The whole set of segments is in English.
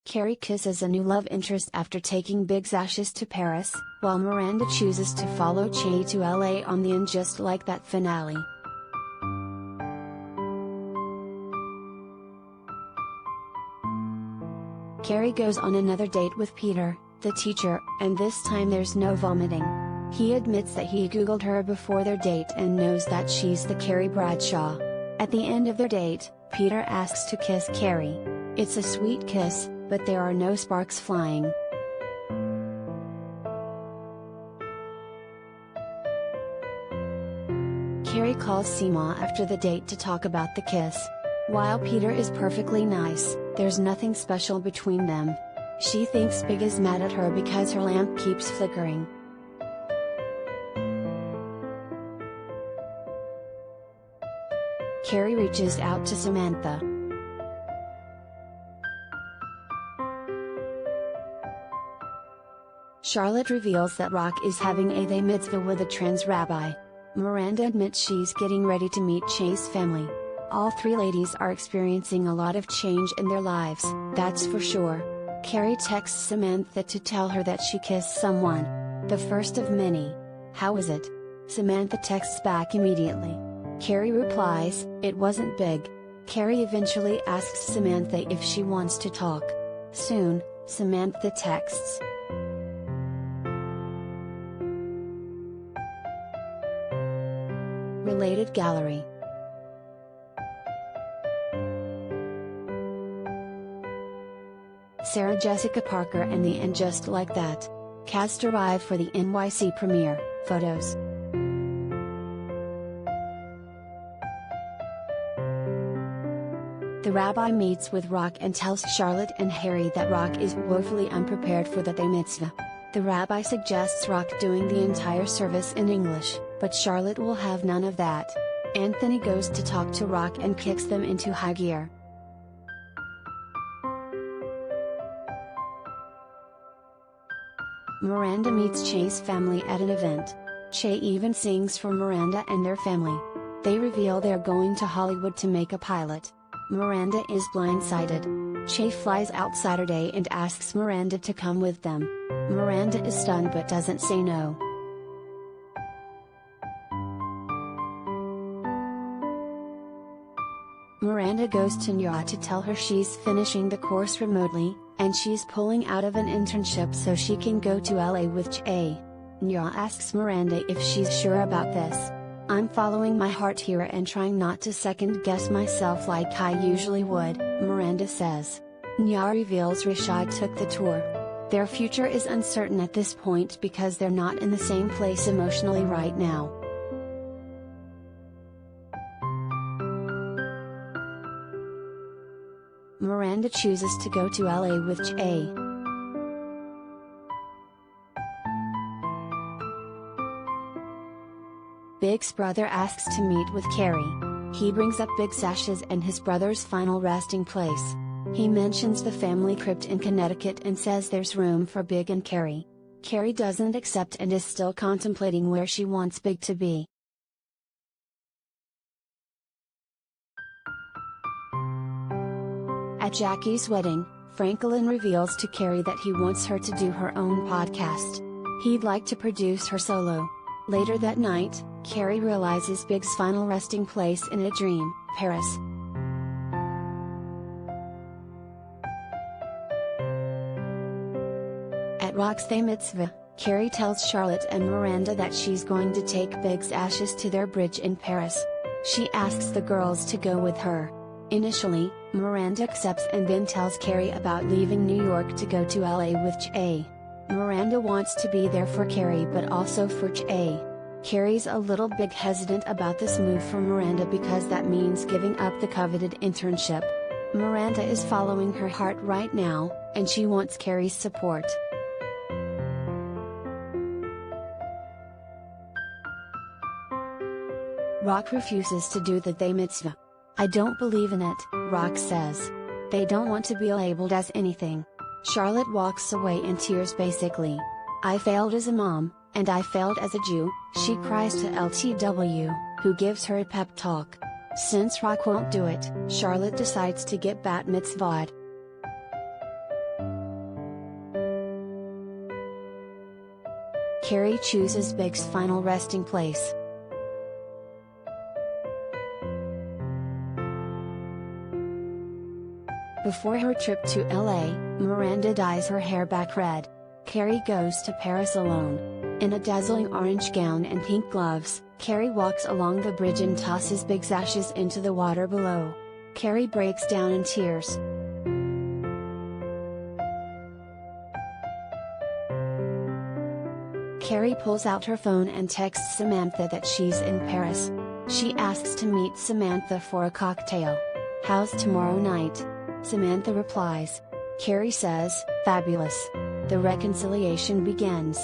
Carrie kisses a new love interest after taking Big's ashes to Paris, while Miranda chooses to follow Che to LA on the And Just Like That finale. Carrie goes on another date with Peter, the teacher, and this time there's no vomiting. He admits that he Googled her before their date and knows that she's the Carrie Bradshaw. At the end of their date, Peter asks to kiss Carrie. It's a sweet kiss, but there are no sparks flying. Carrie calls Seema after the date to talk about the kiss. While Peter is perfectly nice, there's nothing special between them. She thinks Big is mad at her because her lamp keeps flickering. Carrie reaches out to Samantha. Charlotte reveals that Rock is having a day mitzvah with a trans rabbi. Miranda admits she's getting ready to meet Che's family. All three ladies are experiencing a lot of change in their lives, that's for sure. Carrie texts Samantha to tell her that she kissed someone. The first of many. How was it? Samantha texts back immediately. Carrie replies, it wasn't big. Carrie eventually asks Samantha if she wants to talk. Soon, Samantha texts. Related gallery. Sarah Jessica Parker and the And Just Like That. Cast arrive for the NYC premiere, photos. The rabbi meets with Rock and tells Charlotte and Harry that Rock is woefully unprepared for the day mitzvah. The rabbi suggests Rock doing the entire service in English, but Charlotte will have none of that. Anthony goes to talk to Rock and kicks them into high gear. Miranda meets Che's family at an event. Che even sings for Miranda and their family. They reveal they're going to Hollywood to make a pilot. Miranda is blindsided. Che flies out Saturday and asks Miranda to come with them. Miranda is stunned but doesn't say no. Miranda goes to Nya to tell her she's finishing the course remotely, and she's pulling out of an internship so she can go to LA with Che. Nya asks Miranda if she's sure about this. I'm following my heart here and trying not to second guess myself like I usually would, Miranda says. Nya reveals Rashad took the tour. Their future is uncertain at this point because they're not in the same place emotionally right now. Miranda chooses to go to LA with Che. Big's brother asks to meet with Carrie. He brings up Big's ashes and his brother's final resting place. He mentions the family crypt in Connecticut and says there's room for Big and Carrie. Carrie doesn't accept and is still contemplating where she wants Big to be. At Jackie's wedding, Franklin reveals to Carrie that he wants her to do her own podcast. He'd like to produce her solo. Later that night, Carrie realizes Big's final resting place in a dream, Paris. At Rock's Day Mitzvah, Carrie tells Charlotte and Miranda that she's going to take Big's ashes to their bridge in Paris. She asks the girls to go with her. Initially, Miranda accepts and then tells Carrie about leaving New York to go to LA with Che. Miranda wants to be there for Carrie but also for Che. Carrie's a little bit hesitant about this move for Miranda because that means giving up the coveted internship. Miranda is following her heart right now, and she wants Carrie's support. Rock refuses to do the day mitzvah. I don't believe in it, Rock says. They don't want to be labeled as anything. Charlotte walks away in tears basically. I failed as a mom, and I failed as a Jew, she cries to LTW, who gives her a pep talk. Since Rock won't do it, Charlotte decides to get bat mitzvahed. Carrie chooses Big's final resting place. Before her trip to LA, Miranda dyes her hair back red. Carrie goes to Paris alone. In a dazzling orange gown and pink gloves, Carrie walks along the bridge and tosses Big's ashes into the water below. Carrie breaks down in tears. Carrie pulls out her phone and texts Samantha that she's in Paris. She asks to meet Samantha for a cocktail. "How's tomorrow night?" Samantha replies. Carrie says, "Fabulous." The reconciliation begins.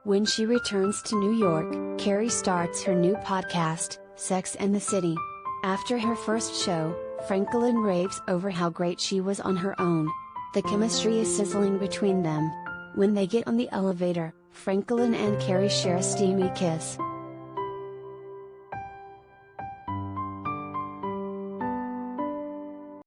When she returns to New York, Carrie starts her new podcast, Sex and the City. After her first show, Franklin raves over how great she was on her own. The chemistry is sizzling between them. When they get on the elevator, Franklin and Carrie share a steamy kiss.